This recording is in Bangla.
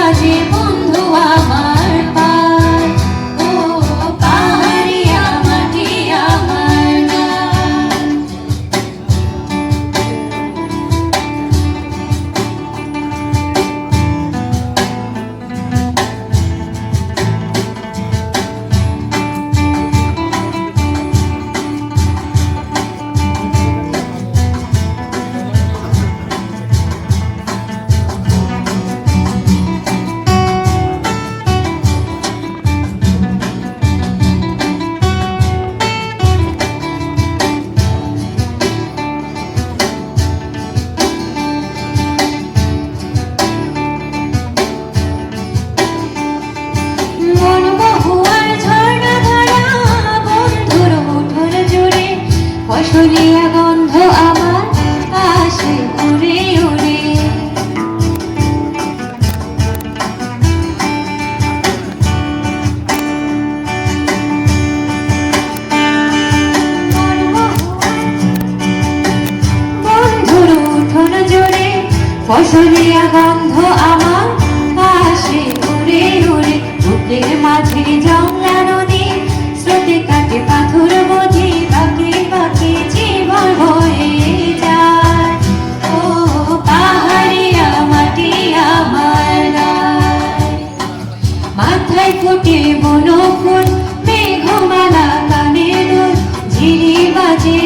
বাজে বন্ধু আমার পার, ও পাহাড়িয়া মাটি আমার গান। ফসলিয়া গন্ধ আমার আসে উড়ে উড়ে, বন্ধুর উঠোন জুড়ে ফসলিয়া গন্ধ আমার আসে উড়ে উড়ে। বুকের মাঝে জংলা নদী স্রোতে কাটে পাথর বধি, বাঁকে বাঁকে জীবন হয়ে যায়, ও পাহাড়িয়া মাটি আমার গায়। মাথায় ফোটে বনফুল, মেঘমালা কানে দুল, ঝিরি বাজে